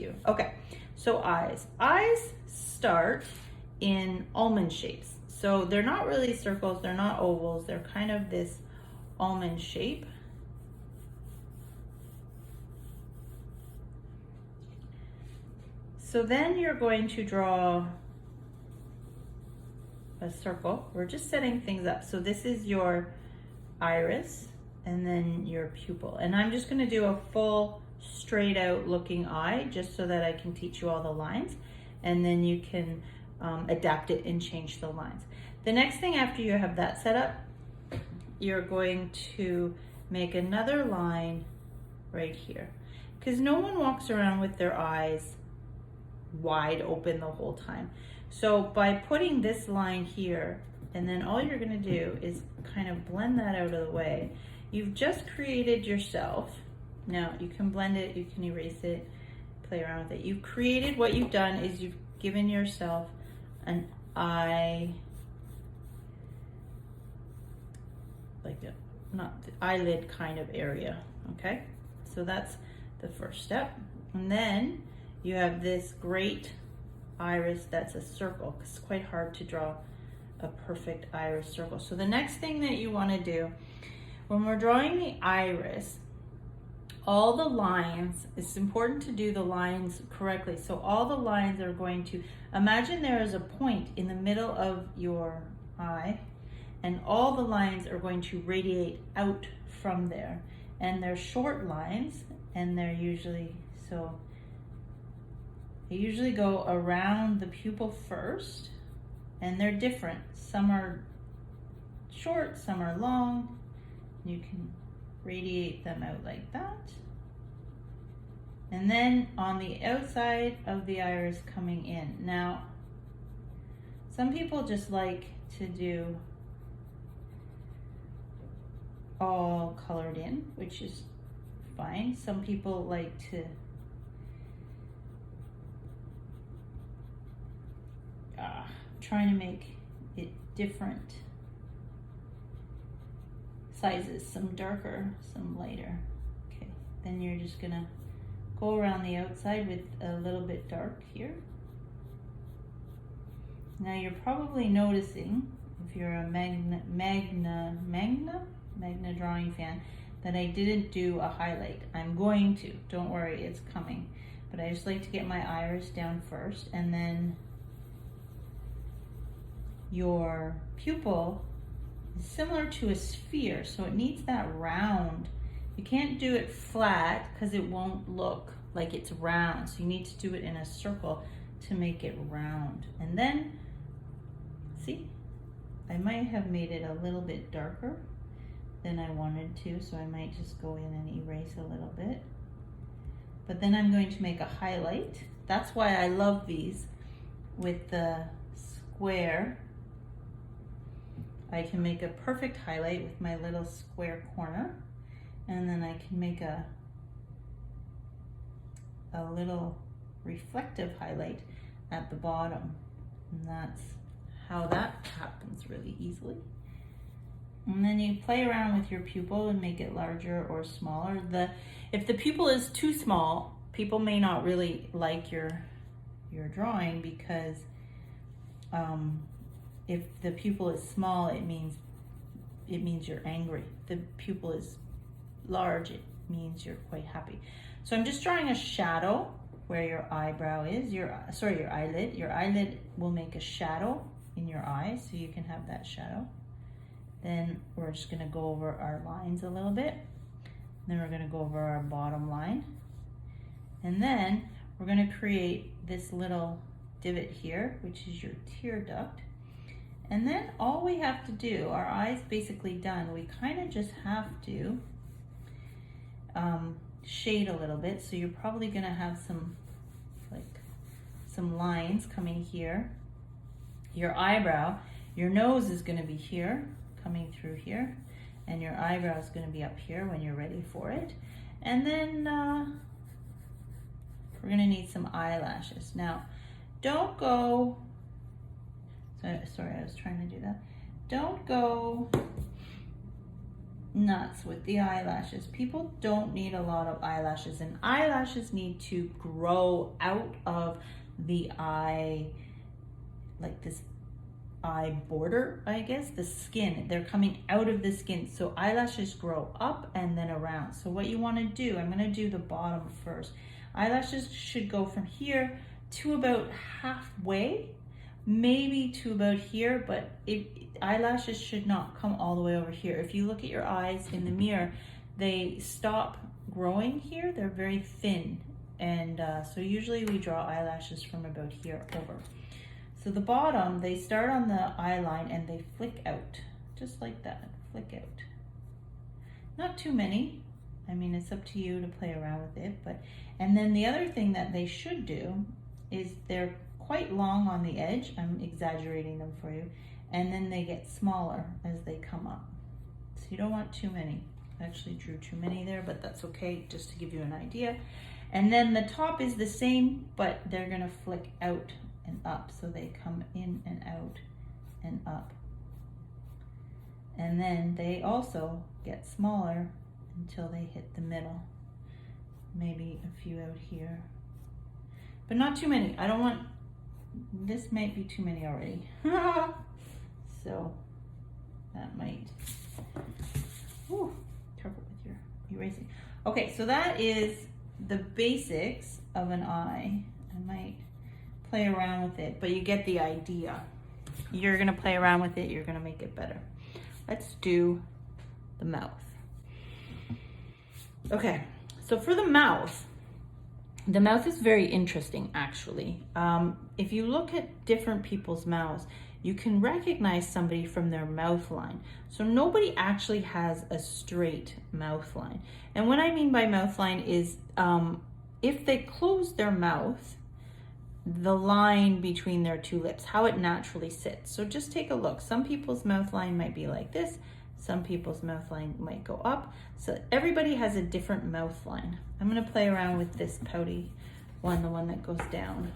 you. Okay, so eyes. Eyes start in almond shapes. So they're not really circles, they're not ovals, they're kind of this almond shape. So then you're going to draw a circle. We're just setting things up. So this is your iris and then your pupil. And I'm just gonna do a full straight out looking eye just so that I can teach you all the lines, and then you can adapt it and change the lines. The next thing after you have that set up, you're going to make another line right here, because no one walks around with their eyes wide open the whole time. So by putting this line here, and then all you're gonna do is kind of blend that out of the way, you've just created yourself. Now you can blend it, you can erase it, play around with it. You've created, what you've done is you've given yourself an eye, like a, not the eyelid kind of area, okay? So that's the first step. And then you have this great iris that's a circle. It's quite hard to draw a perfect iris circle. So the next thing that you want to do when we're drawing the iris, all the lines, it's important to do the lines correctly. So all the lines are going to, imagine there is a point in the middle of your eye, and all the lines are going to radiate out from there. And they're short lines, and they're usually, so they usually go around the pupil first, and they're different. Some are short, some are long. You can radiate them out like that. And then on the outside of the iris coming in. Now, some people just like to do all colored in, which is fine. Some people like to trying to make it different sizes, some darker, some lighter. Okay, then you're just gonna go around the outside with a little bit dark here. Now you're probably noticing, if you're a Magna drawing fan, that I didn't do a highlight. I'm going to, don't worry, it's coming. But I just like to get my iris down first, and then your pupil is similar to a sphere, so it needs that round. You can't do it flat because it won't look like it's round, so you need to do it in a circle to make it round. And then, see, I might have made it a little bit darker than I wanted to, so I might just go in and erase a little bit. But then I'm going to make a highlight. That's why I love these with the square. I can make a perfect highlight with my little square corner, and then I can make a little reflective highlight at the bottom. And that's how that happens really easily. And then you play around with your pupil and make it larger or smaller. If the pupil is too small, people may not really like your drawing, because if the pupil is small, it means you're angry. If the pupil is large, it means you're quite happy. So I'm just drawing a shadow where your eyebrow is, your eyelid. Your eyelid will make a shadow in your eye, so you can have that shadow. Then we're just gonna go over our lines a little bit. Then we're gonna go over our bottom line. And then we're gonna create this little divot here, which is your tear duct. And then all we have to do, our eye's basically done. We kind of just have to shade a little bit. So you're probably gonna have some lines coming here. Your eyebrow, your nose is gonna be here, coming through here, and your eyebrow is gonna be up here when you're ready for it. And then we're gonna need some eyelashes. Now, don't go, sorry, I was trying to do that. Don't go nuts with the eyelashes. People don't need a lot of eyelashes, and eyelashes need to grow out of the eye, like this eye border, I guess, the skin. They're coming out of the skin. So eyelashes grow up and then around. So what you want to do, I'm going to do the bottom first. Eyelashes should go from here to about halfway, maybe to about here, but eyelashes should not come all the way over here. If you look at your eyes in the mirror, they stop growing here. They're very thin. And so usually we draw eyelashes from about here over. So the bottom, they start on the eye line and they flick out, just like that, flick out. Not too many. I mean, it's up to you to play around with it. And then the other thing that they should do is they're quite long on the edge. I'm exaggerating them for you. And then they get smaller as they come up. So you don't want too many. I actually drew too many there, but that's okay, just to give you an idea. And then the top is the same, but they're gonna flick out and up, so they come in and out and up. And then they also get smaller until they hit the middle. Maybe a few out here, but not too many. I don't want, this might be too many already. So that might, ooh, careful with your erasing. Okay, so that is the basics of an eye. I might play around with it, but you get the idea. You're gonna play around with it, you're gonna make it better. Let's do the mouth. Okay, so for the mouth is very interesting actually. If you look at different people's mouths, you can recognize somebody from their mouth line. So nobody actually has a straight mouth line. And what I mean by mouth line is if they close their mouth, the line between their two lips, how it naturally sits. So just take a look. Some people's mouth line might be like this. Some people's mouth line might go up. So everybody has a different mouth line. I'm gonna play around with this pouty one, the one that goes down.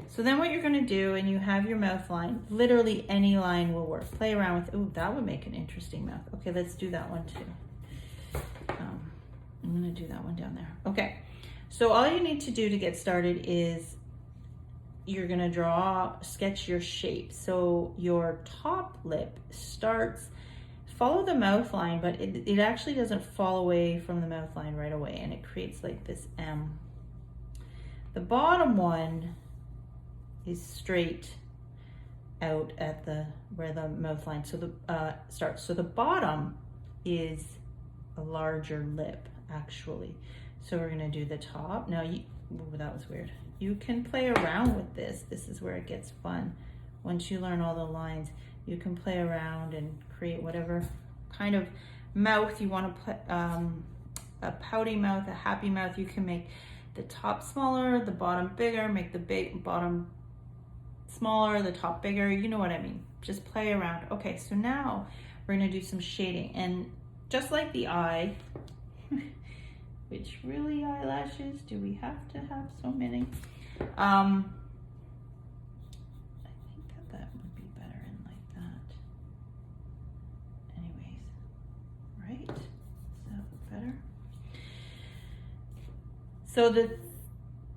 So then what you're gonna do, and you have your mouth line, literally any line will work. Play around with, ooh, that would make an interesting mouth. Okay, let's do that one too. I'm gonna do that one down there. Okay. So all you need to do to get started is you're gonna sketch your shape. So your top lip starts, follow the mouth line, but it actually doesn't fall away from the mouth line right away, and it creates like this M. The bottom one is straight out at where the mouth line starts. So the bottom is a larger lip actually. So we're gonna do the top. Now, that was weird. You can play around with this. This is where it gets fun. Once you learn all the lines, you can play around and create whatever kind of mouth you want to put, a pouty mouth, a happy mouth. You can make the top smaller, the bottom bigger, make the bottom smaller, the top bigger. You know what I mean. Just play around. Okay, so now we're gonna do some shading. And just like the eye, which really eyelashes, do we have to have so many? I think that would be better in like that. Anyways, right? Does that look better? So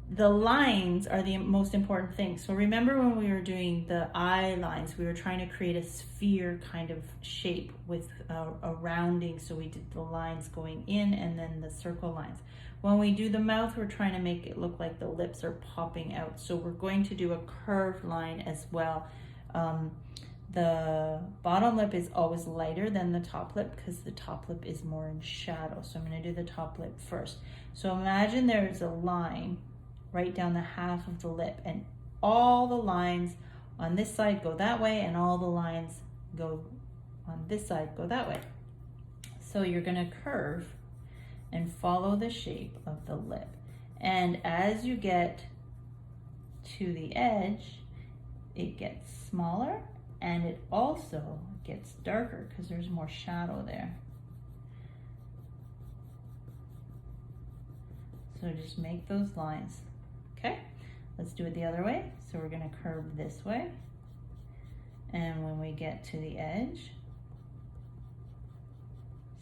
the lines are the most important thing. So remember when we were doing the eye lines, we were trying to create a sphere kind of shape with a rounding. So we did the lines going in and then the circle lines. When we do the mouth, we're trying to make it look like the lips are popping out. So we're going to do a curved line as well. The bottom lip is always lighter than the top lip because the top lip is more in shadow. So I'm going to do the top lip first. So imagine there's a line right down the half of the lip, and all the lines on this side go that way, and all the lines go on this side go that way. So you're going to curve and follow the shape of the lip, and as you get to the edge, it gets smaller and it also gets darker because there's more shadow there. So just make those lines. Okay, let's do it the other way. So we're gonna curve this way. And when we get to the edge,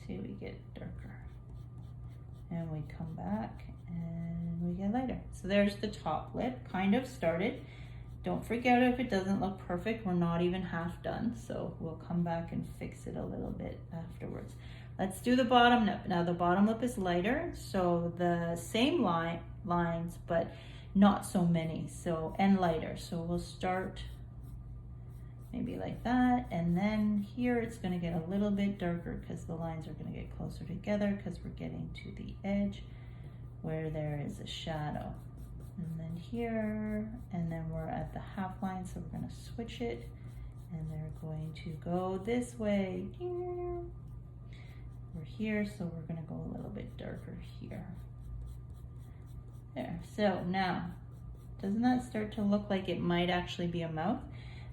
See, we get darker. And we come back and we get lighter. So there's the top lip, kind of started. Don't freak out if it doesn't look perfect. We're not even half done. So we'll come back and fix it a little bit afterwards. Let's do the bottom lip. Now the bottom lip is lighter, so the same lines, but not so many, so, and lighter. So we'll start maybe like that, and then here it's gonna get a little bit darker because the lines are gonna get closer together because we're getting to the edge where there is a shadow. And then here, and then we're at the half line, so we're gonna switch it, and they're going to go this way. We're here, so we're gonna go a little bit darker here. There, so now, doesn't that start to look like it might actually be a mouth?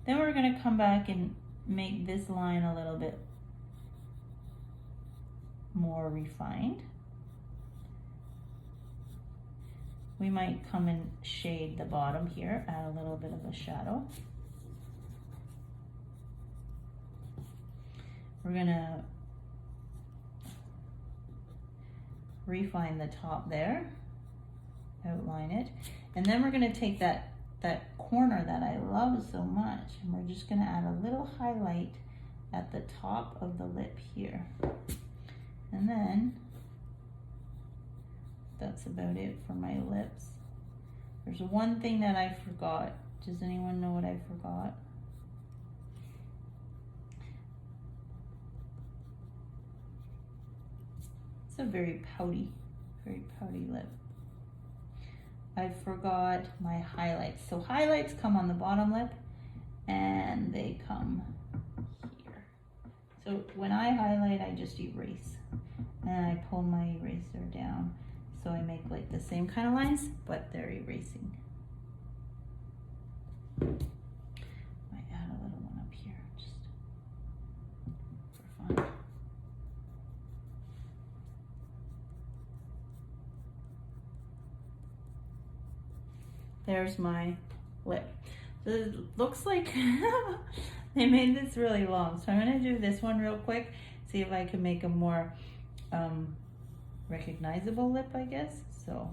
Then we're gonna come back and make this line a little bit more refined. We might come and shade the bottom here, add a little bit of a shadow. We're gonna refine the top there, outline it, and then we're gonna take that corner that I love so much, and we're just gonna add a little highlight at the top of the lip here. And then that's about it for my lips. There's one thing that I forgot. Does anyone know what I forgot? It's a very pouty lip. I forgot my highlights. So highlights come on the bottom lip and they come here. So when I highlight, I just erase and I pull my eraser down. So I make like the same kind of lines, but they're erasing. Might add a little one up here just for fun. There's my lip. So it looks like they made this really long. So I'm gonna do this one real quick, see if I can make a more recognizable lip, I guess. So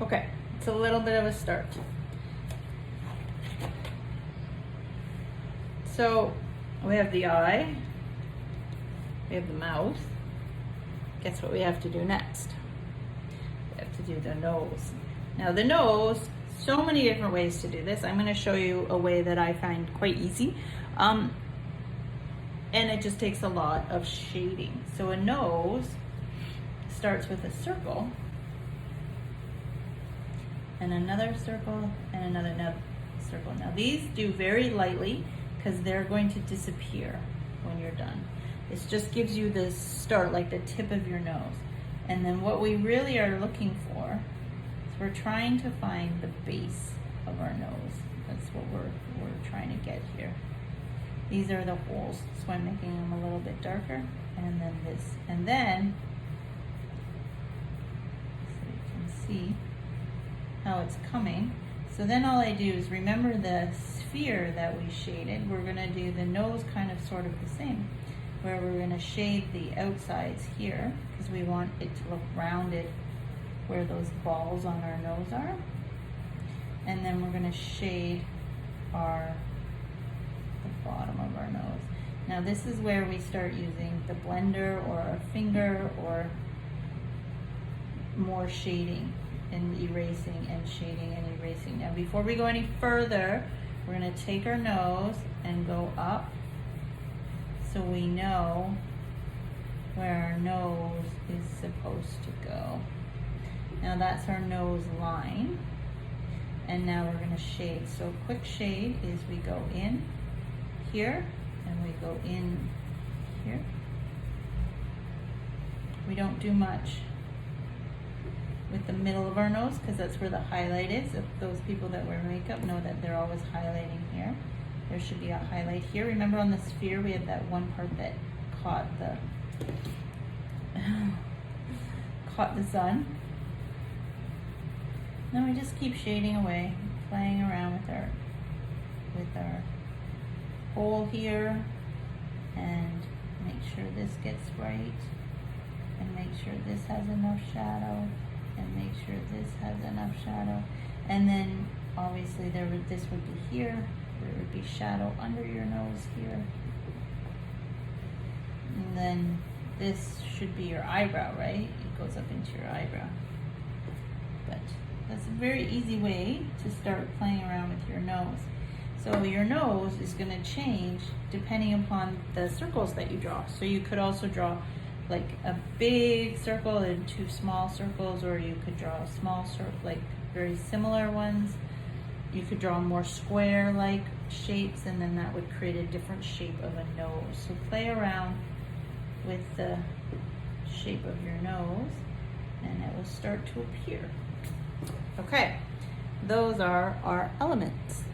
okay, it's a little bit of a start. So we have the eye, we have the mouth. Guess what we have to do next? We have to do the nose. Now the nose, so many different ways to do this. I'm gonna show you a way that I find quite easy. And it just takes a lot of shading. So a nose starts with a circle, and another circle, and another circle. Now these do very lightly because they're going to disappear when you're done. This just gives you the start, like the tip of your nose. And then what we really are looking for is we're trying to find the base of our nose. That's what we're trying to get here. These are the holes, so I'm making them a little bit darker. And then this, and then, so you can see how it's coming. So then all I do is remember the sphere that we shaded. We're gonna do the nose kind of sort of the same, where we're gonna shade the outsides here, because we want it to look rounded where those balls on our nose are. And then we're gonna shade the bottom of our nose. Now this is where we start using the blender or a finger or more shading and erasing and shading and erasing. Now before we go any further, we're gonna take our nose and go up so we know where our nose is supposed to go. Now that's our nose line. And now we're gonna shade. So a quick shade is we go in here and we go in here. We don't do much with the middle of our nose because that's where the highlight is. If those people that wear makeup know that they're always highlighting here. There should be a highlight here. Remember on the sphere we had that one part that caught the sun. Then we just keep shading away, playing around with our hole here, and make sure this gets right, and make sure this has enough shadow, and make sure this has enough shadow. And then obviously this would be here, there would be shadow under your nose here. And then this should be your eyebrow, right? It goes up into your eyebrow. But that's a very easy way to start playing around with your nose. So your nose is going to change depending upon the circles that you draw. So you could also draw like a big circle and two small circles, or you could draw a small circle, like very similar ones. You could draw more square-like shapes, and then that would create a different shape of a nose. So play around with the shape of your nose, and it will start to appear. Okay, those are our elements.